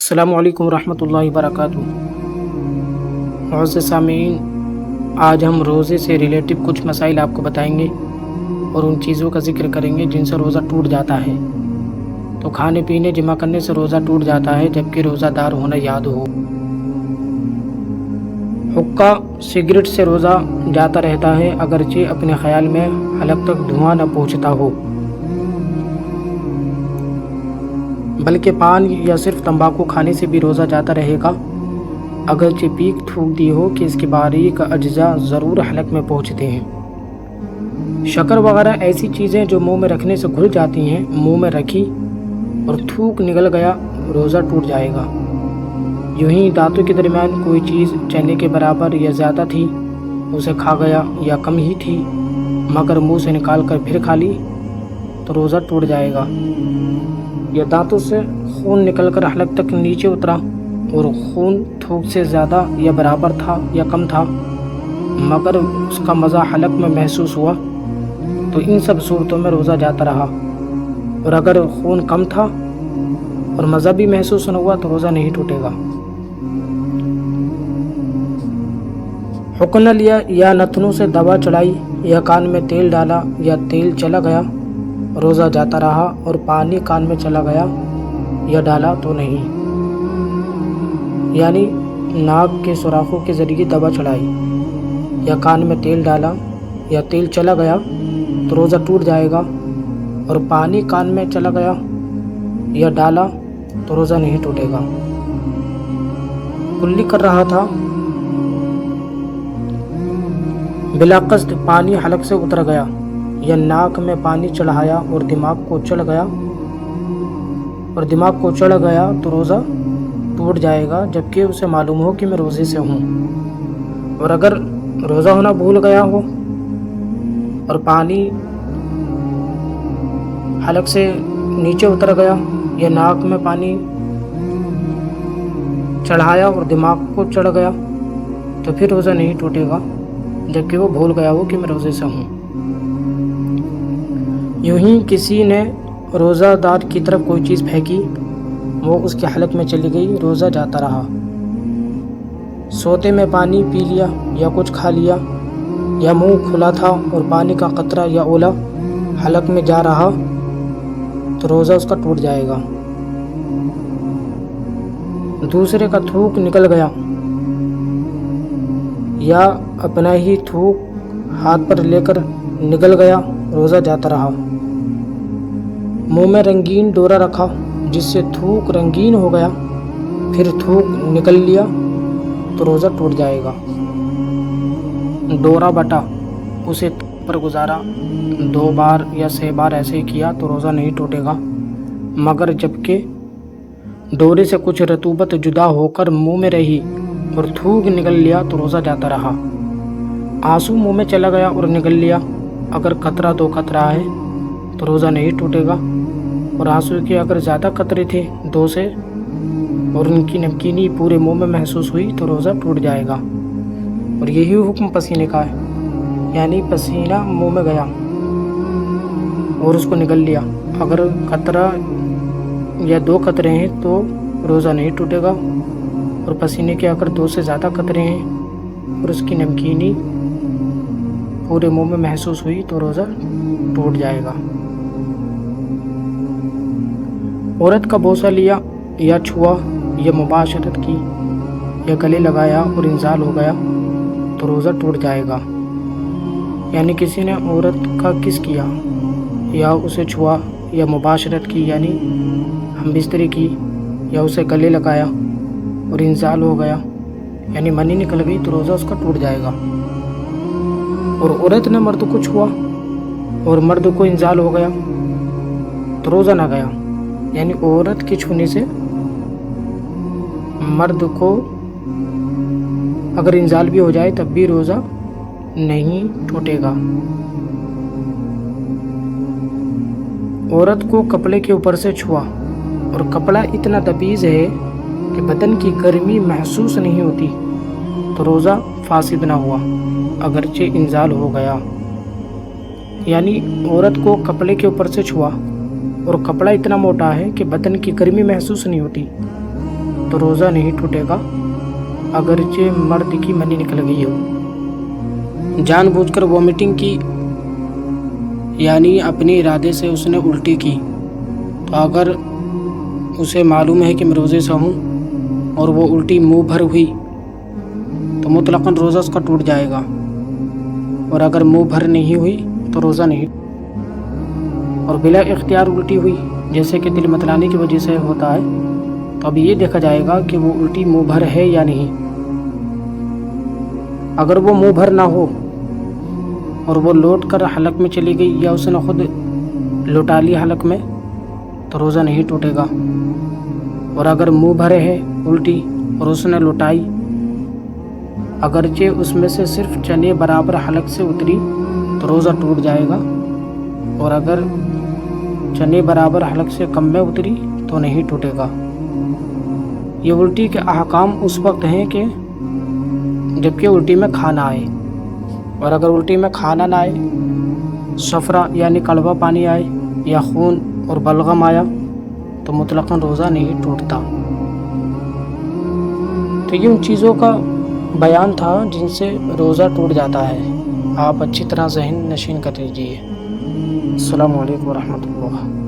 السلام علیکم ورحمۃ اللہ وبرکاتہ۔ معزز سامعین، آج ہم روزے سے ریلیٹو کچھ مسائل آپ کو بتائیں گے اور ان چیزوں کا ذکر کریں گے جن سے روزہ ٹوٹ جاتا ہے۔ تو کھانے پینے جمع کرنے سے روزہ ٹوٹ جاتا ہے جبکہ روزہ دار ہونا یاد ہو۔ حقہ سگریٹ سے روزہ جاتا رہتا ہے اگرچہ اپنے خیال میں حلق تک دھواں نہ پہنچتا ہو، بلکہ پان یا صرف تمباکو کھانے سے بھی روزہ جاتا رہے گا اگرچہ پیک تھوک دی ہو کہ اس کے باریک اجزاء ضرور حلق میں پہنچتے ہیں۔ شکر وغیرہ ایسی چیزیں جو منہ میں رکھنے سے گھل جاتی ہیں، منہ میں رکھی اور تھوک نکل گیا، روزہ ٹوٹ جائے گا۔ یوں ہی دانتوں کے درمیان کوئی چیز چنے کے برابر یا زیادہ تھی، اسے کھا گیا، یا کم ہی تھی مگر منہ سے نکال کر پھر کھا لی تو روزہ ٹوٹ جائے گا۔ یا دانتوں سے خون نکل کر حلق تک نیچے اترا اور خون تھوک سے زیادہ یا برابر تھا یا کم تھا مگر اس کا مزہ حلق میں محسوس ہوا تو ان سب صورتوں میں روزہ جاتا رہا، اور اگر خون کم تھا اور مزہ بھی محسوس نہ ہوا تو روزہ نہیں ٹوٹے گا۔ حقنہ لیا یا نتنوں سے دوا چڑھائی یا کان میں تیل ڈالا یا تیل چلا گیا، روزہ جاتا رہا، اور پانی کان میں چلا گیا یا ڈالا تو نہیں، یعنی ناک کے سوراخوں کے ذریعے دوا چڑھائی یا کان میں تیل ڈالا یا تیل چلا گیا تو روزہ ٹوٹ جائے گا، اور پانی کان میں چلا گیا یا ڈالا تو روزہ نہیں ٹوٹے گا۔ کلی کر رہا تھا، بلا قصد پانی حلق سے اتر گیا یا ناک میں پانی چڑھایا اور دماغ کو چڑھ گیا تو روزہ ٹوٹ جائے گا جبکہ اسے معلوم ہو کہ میں روزے سے ہوں۔ اور اگر روزہ ہونا بھول گیا ہو اور پانی حلق سے نیچے اتر گیا یا ناک میں پانی چڑھایا اور دماغ کو چڑھ گیا تو پھر روزہ نہیں ٹوٹے گا جبکہ وہ بھول گیا ہو کہ میں روزے سے ہوں۔ یوں ہی کسی نے روزہ دار کی طرف کوئی چیز پھینکی، وہ اس کے حلق میں چلی گئی، روزہ جاتا رہا۔ سوتے میں پانی پی لیا یا کچھ کھا لیا یا منہ کھلا تھا اور پانی کا قطرہ یا اولا حلق میں جا رہا تو روزہ اس کا ٹوٹ جائے گا۔ دوسرے کا تھوک نکل گیا یا اپنا ہی تھوک ہاتھ پر لے کر نکل گیا، روزہ جاتا رہا۔ منہ میں رنگین ڈورا رکھا جس سے تھوک رنگین ہو گیا، پھر تھوک نکل لیا تو روزہ ٹوٹ جائے گا۔ ڈورا بٹا، اسے پر گزارا، 2 بار یا 6 بار ایسے کیا تو روزہ نہیں ٹوٹے گا مگر جبکہ ڈورے سے کچھ رطوبت جدا ہو کر منہ میں رہی اور تھوک نکل لیا تو روزہ جاتا رہا۔ آنسو منہ میں چلا گیا اور نکل لیا، اگر قطرہ 2 قطرہ ہے تو روزہ نہیں ٹوٹے گا، اور آنسو کے اگر زیادہ قطرے تھے 2 سے اور ان کی نمکینی پورے منہ میں محسوس ہوئی تو روزہ ٹوٹ جائے گا۔ اور یہی حکم پسینے کا ہے، یعنی پسینہ منہ میں گیا اور اس کو نکل لیا، اگر قطرہ یا 2 قطرے ہیں تو روزہ نہیں ٹوٹے گا، اور پسینے کے اگر 2 سے زیادہ قطرے ہیں اور اس کی نمکینی پورے منہ میں محسوس ہوئی تو روزہ ٹوٹ جائے گا۔ عورت کا بوسہ لیا یا چھوا یا مباشرت کی یا گلے لگایا اور انزال ہو گیا تو روزہ ٹوٹ جائے گا، یعنی کسی نے عورت کا کس کیا یا اسے چھوا یا مباشرت کی یعنی ہم بستری کی یا اسے گلے لگایا اور انزال ہو گیا یعنی منی نکل گئی تو روزہ اس کا ٹوٹ جائے گا۔ اور عورت نے مرد کو چھوا اور مرد کو انزال ہو گیا تو روزہ نہ گیا، یعنی عورت کے چھونے سے مرد کو اگر انزال بھی ہو جائے تب بھی روزہ نہیں ٹوٹے گا۔ عورت کو کپڑے کے اوپر سے چھوا اور کپڑا اتنا تبیز ہے کہ بدن کی گرمی محسوس نہیں ہوتی تو روزہ فاسد نہ ہوا اگرچہ انزال ہو گیا، یعنی عورت کو کپڑے کے اوپر سے چھوا اور کپڑا اتنا موٹا ہے کہ بدن کی گرمی محسوس نہیں ہوتی تو روزہ نہیں ٹوٹے گا اگرچہ مرد کی منی نکل گئی ہو۔ جان بوجھ کر وومیٹنگ کی یعنی اپنے ارادے سے اس نے الٹی کی تو اگر اسے معلوم ہے کہ میں روزے سے ہوں اور وہ الٹی منہ بھر ہوئی تو مطلقاً روزہ اس کا ٹوٹ جائے گا، اور اگر منہ بھر نہیں ہوئی تو روزہ نہیں، اور بلا اختیار الٹی ہوئی جیسے کہ دل متلانے کی وجہ سے ہوتا ہے تو اب یہ دیکھا جائے گا کہ وہ الٹی منہ بھر ہے یا نہیں۔ اگر وہ منہ بھر نہ ہو اور وہ لوٹ کر حلق میں چلی گئی یا اس نے خود لوٹا لی حلق میں تو روزہ نہیں ٹوٹے گا، اور اگر منہ بھرے ہے الٹی اور اس نے لوٹائی اگرچہ اس میں سے صرف چنے برابر حلق سے اتری تو روزہ ٹوٹ جائے گا، اور اگر چنے برابر حلق سے کم میں اتری تو نہیں ٹوٹے گا۔ یہ الٹی کے احکام اس وقت ہیں کہ جبکہ الٹی میں کھانا آئے، اور اگر الٹی میں کھانا نہ آئے، صفرا یعنی کڑوا پانی آئے یا خون اور بلغم آیا تو مطلقاً روزہ نہیں ٹوٹتا۔ تو یہ ان چیزوں کا بیان تھا جن سے روزہ ٹوٹ جاتا ہے، آپ اچھی طرح ذہن نشین کر لیجیے۔ السلام علیکم ورحمۃ اللہ۔